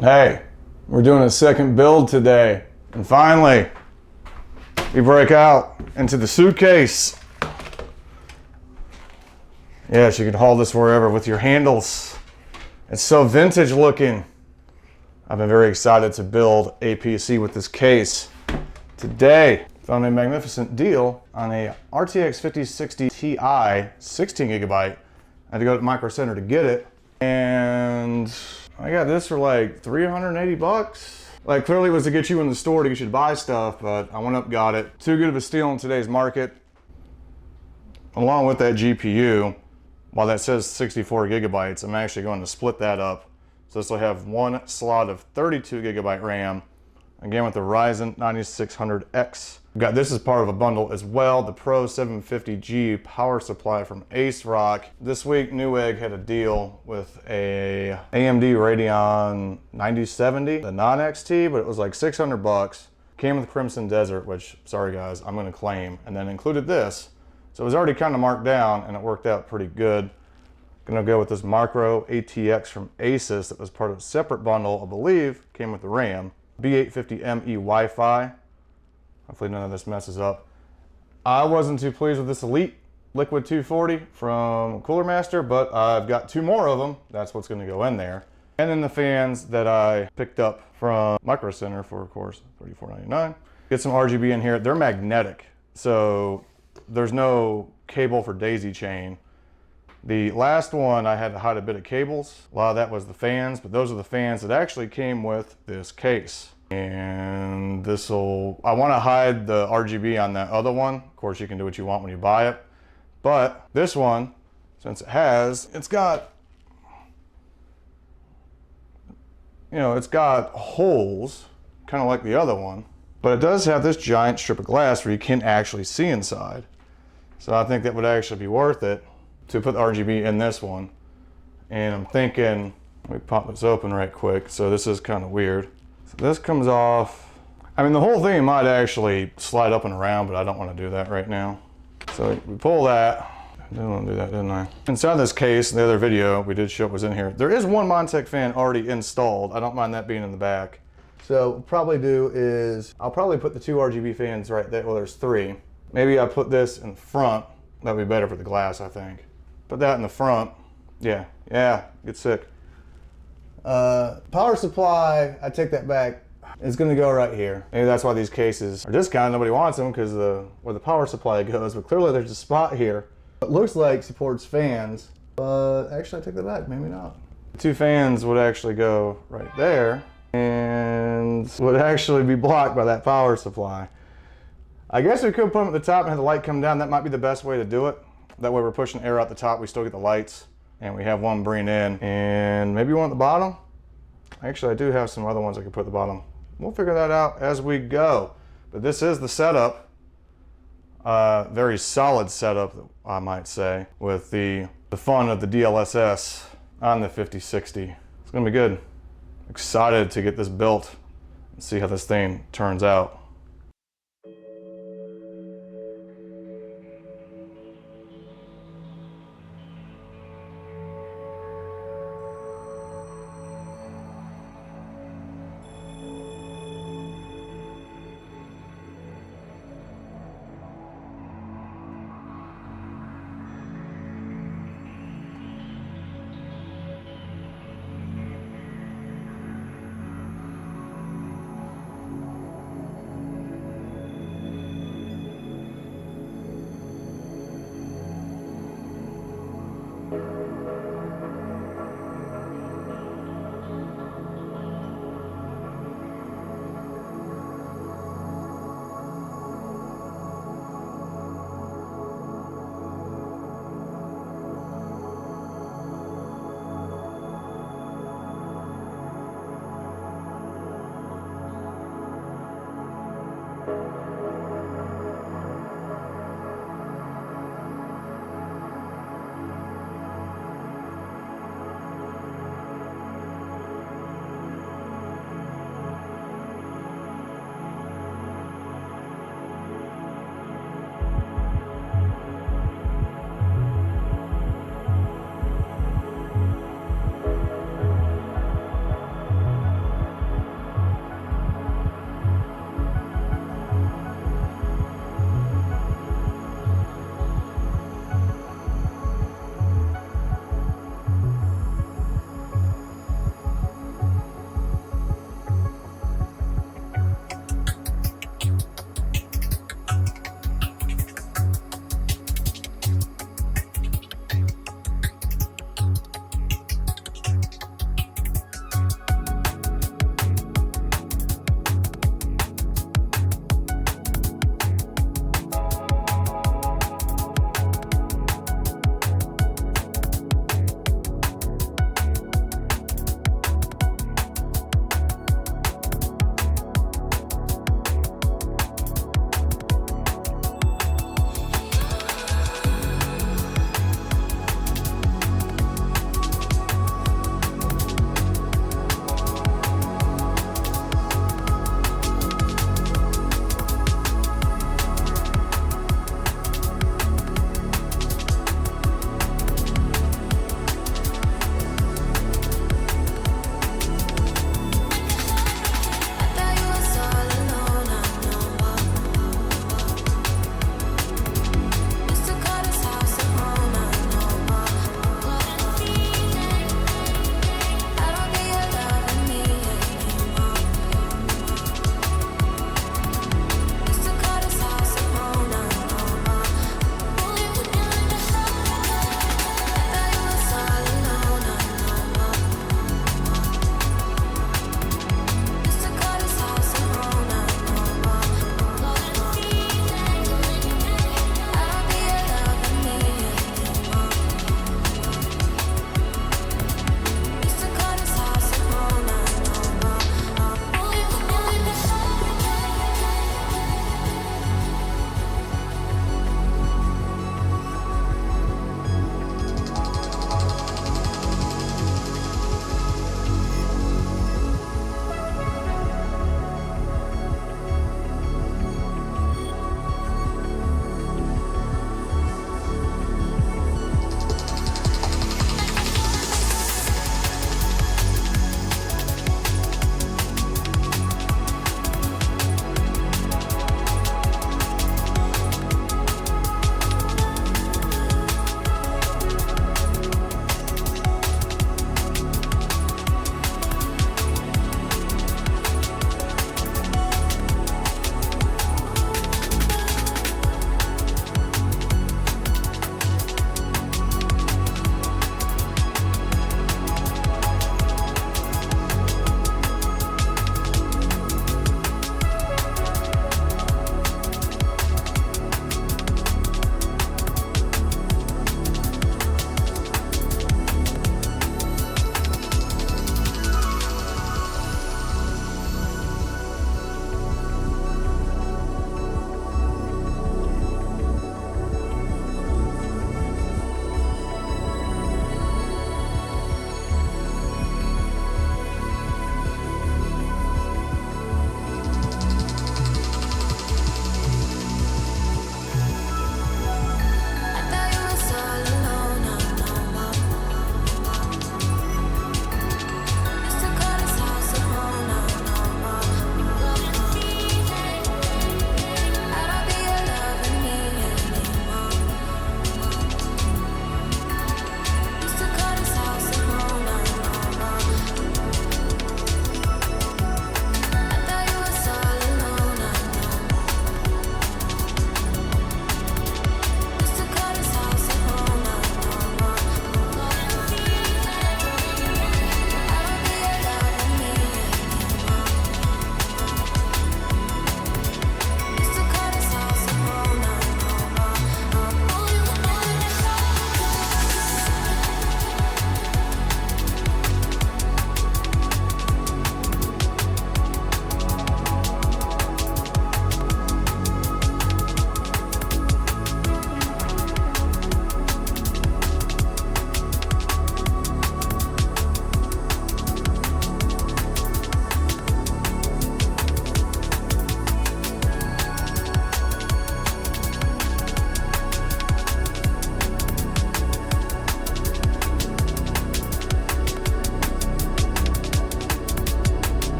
Hey, we're doing a second build today, and finally, we break out into the suitcase. Yes, you can haul this wherever with your handles. It's so vintage looking. I've been very excited to build a PC with this case. Today, found a magnificent deal on a RTX 5060 Ti 16 gigabyte. I had to go to Micro Center to get it, and I got this for like 380 bucks. Like, clearly it was to get you in the store to get you to buy stuff, but I went up, got it. Too good of a steal in today's market. Along with that GPU, while that says 64 gigabytes, I'm actually going to split that up. So this will have one slot of 32 gigabyte RAM, again with the Ryzen 9600X. We've got this as part of a bundle as well, the Pro 750G power supply from Ace Rock. This week, Newegg had a deal with a AMD Radeon 9070, the non-XT, but it was like 600 bucks. Came with Crimson Desert, which, sorry guys, I'm gonna claim, and then included this. So it was already kind of marked down, and it worked out pretty good. Gonna go with this Micro ATX from Asus that was part of a separate bundle, I believe, came with the RAM. B850ME Wi-Fi. Hopefully none of this messes up. I wasn't too pleased with this Elite Liquid 240 from Cooler Master, but I've got two more of them. That's what's gonna go in there. And then the fans that I picked up from Micro Center for, of course, $34.99. Get some RGB in here. They're magnetic, so there's no cable for daisy chain. The last one, I had to hide a bit of cables. A lot of that was the fans, but those are the fans that actually came with this case. And this'll, I want to hide the RGB on that other one. Of course, you can do what you want when you buy it. But this one, since it's got, it's got holes, kind of like the other one. But it does have this giant strip of glass where you can actually see inside. So I think that would actually be worth it to put the RGB in this one. And I'm thinking, let me pop this open right quick. So this is kind of weird. So this comes off. I mean, the whole thing might actually slide up and around, but I don't want to do that right now. So we pull that. I didn't want to do that, didn't I? Inside this case, in the other video we did show it was in here. There is one Montech fan already installed. I don't mind that being in the back. So what we'll probably do is, I'll probably put the two RGB fans right there. Well, there's three. Maybe I put this in front. That'd be better for the glass, I think. Put that in the front. Yeah, get sick. Power supply, I take that back. It's gonna go right here. Maybe that's why these cases are discounted. Nobody wants them because where the power supply goes, but clearly there's a spot here. It looks like supports fans, but actually I take that back, maybe not. The two fans would actually go right there and would actually be blocked by that power supply. I guess we could put them at the top and have the light come down. That might be the best way to do it. That way we're pushing air out the top, we still get the lights, and we have one bring in, and maybe one at the bottom. Actually, I do have some other ones I could put at the bottom. We'll figure that out as we go. But this is the setup. Very solid setup, I might say, with the fun of the DLSS on the 5060. It's gonna be good. Excited to get this built and see how this thing turns out.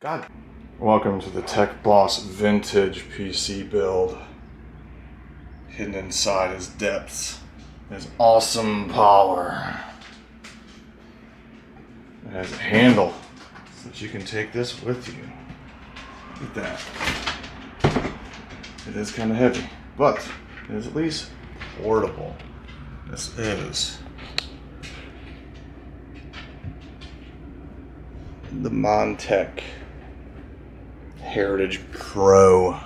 God. Welcome to the Tech Boss vintage PC build. Hidden inside his depths is awesome power. It has a handle so that you can take this with you. Look at that. It is kind of heavy, but it is at least portable. This is the Montech Heritage Pro.